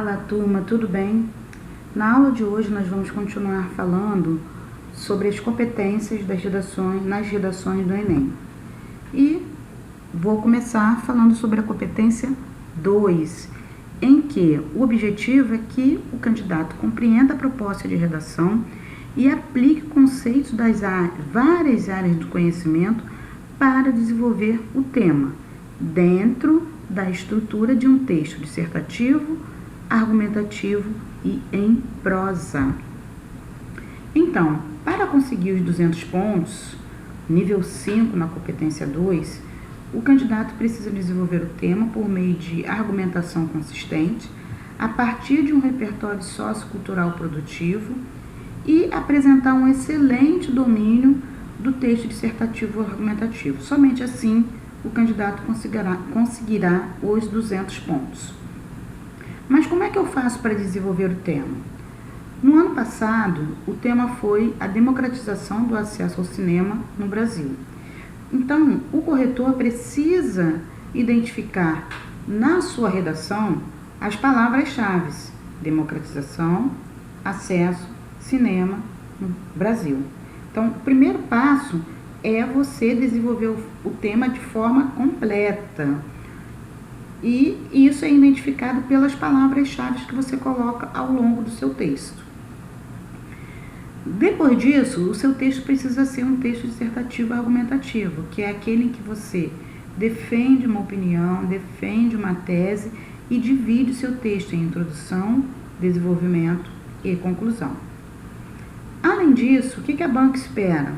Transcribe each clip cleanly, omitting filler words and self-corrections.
Fala, turma, tudo bem? Na aula de hoje nós vamos continuar falando sobre as competências nas redações do Enem. E vou começar falando sobre a competência 2, em que o objetivo é que o candidato compreenda a proposta de redação e aplique conceitos das várias áreas do conhecimento para desenvolver o tema dentro da estrutura de um texto dissertativo, argumentativo e em prosa. Então, para conseguir os 200 pontos, nível 5 na competência 2, o candidato precisa desenvolver o tema por meio de argumentação consistente, a partir de um repertório sociocultural produtivo e apresentar um excelente domínio do texto dissertativo argumentativo. Somente assim o candidato conseguirá os 200 pontos. Mas como é que eu faço para desenvolver o tema? No ano passado, o tema foi a democratização do acesso ao cinema no Brasil. Então, o corretor precisa identificar na sua redação as palavras-chave: democratização, acesso, cinema no Brasil. Então, o primeiro passo é você desenvolver o tema de forma completa. E isso é identificado pelas palavras-chave que você coloca ao longo do seu texto. Depois disso, o seu texto precisa ser um texto dissertativo argumentativo, que é aquele em que você defende uma opinião, defende uma tese e divide o seu texto em introdução, desenvolvimento e conclusão. Além disso, o que a banca espera?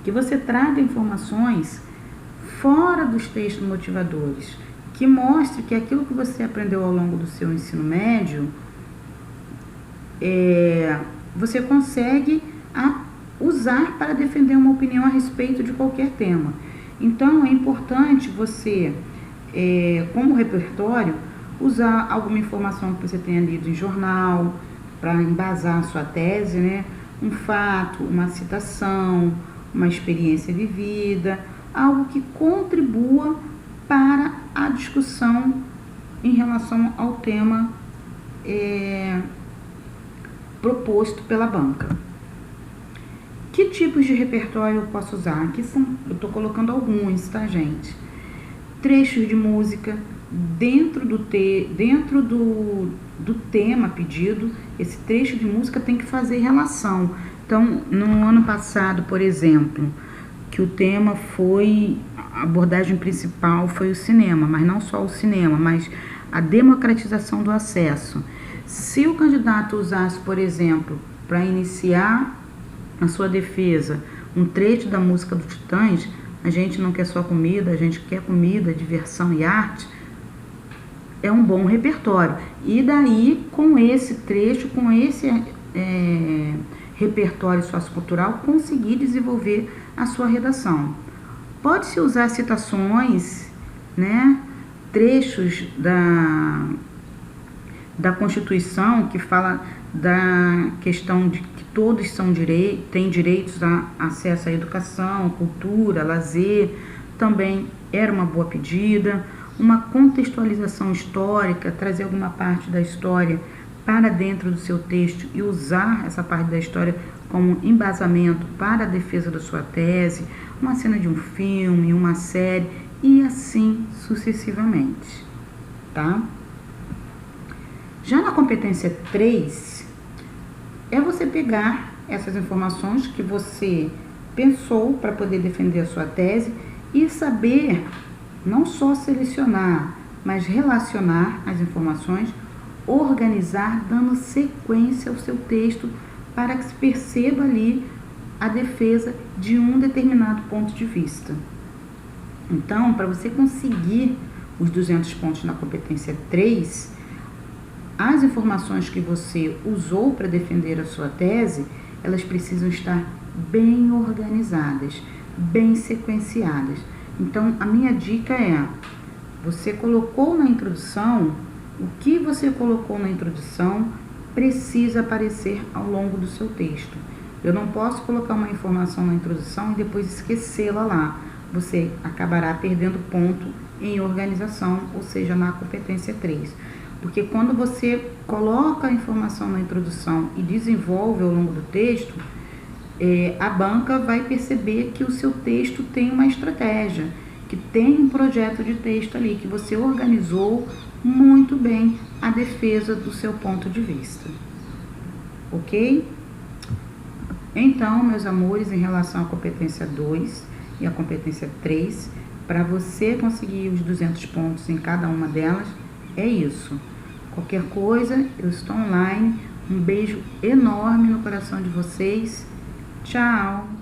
Que você traga informações fora dos textos motivadores, que mostre que aquilo que você aprendeu ao longo do seu ensino médio, você consegue usar para defender uma opinião a respeito de qualquer tema. Então, é importante você, como repertório, usar alguma informação que você tenha lido em jornal, para embasar a sua tese, né? Um fato, uma citação, uma experiência vivida, algo que contribua para a discussão em relação ao tema proposto pela banca. Que tipos de repertório eu posso usar? Aqui eu estou colocando alguns, tá, gente? Trechos de música dentro do tema pedido. Esse trecho de música tem que fazer relação. Então, no ano passado, por exemplo, que o tema foi, a abordagem principal foi o cinema, mas não só o cinema, mas a democratização do acesso. Se o candidato usasse, por exemplo, para iniciar a sua defesa, um trecho da música do Titãs, a gente não quer só comida, a gente quer comida, diversão e arte, é um bom repertório. E daí, com esse trecho, com esse repertório sociocultural, conseguir desenvolver a sua redação. Pode-se usar citações, né, trechos da Constituição, que fala da questão de que todos têm direitos a acesso à educação, cultura, lazer. Também era uma boa pedida. Uma contextualização histórica, trazer alguma parte da história para dentro do seu texto e usar essa parte da história como embasamento para a defesa da sua tese, uma cena de um filme, uma série e assim sucessivamente, tá? Já na competência 3, é você pegar essas informações que você pensou para poder defender a sua tese e saber não só selecionar, mas relacionar as informações, organizar, dando sequência ao seu texto para que se perceba ali a defesa de um determinado ponto de vista. Então, para você conseguir os 200 pontos na competência 3, as informações que você usou para defender a sua tese, elas precisam estar bem organizadas, bem sequenciadas. Então, a minha dica é, você colocou na introdução, o que você colocou na introdução precisa aparecer ao longo do seu texto. Eu não posso colocar uma informação na introdução e depois esquecê-la lá. Você acabará perdendo ponto em organização, ou seja, na competência 3. Porque quando você coloca a informação na introdução e desenvolve ao longo do texto, a banca vai perceber que o seu texto tem uma estratégia, que tem um projeto de texto ali, que você organizou muito bem a defesa do seu ponto de vista. Ok? Então, meus amores, em relação à competência 2 e à competência 3, para você conseguir os 200 pontos em cada uma delas, é isso. Qualquer coisa, eu estou online. Um beijo enorme no coração de vocês. Tchau!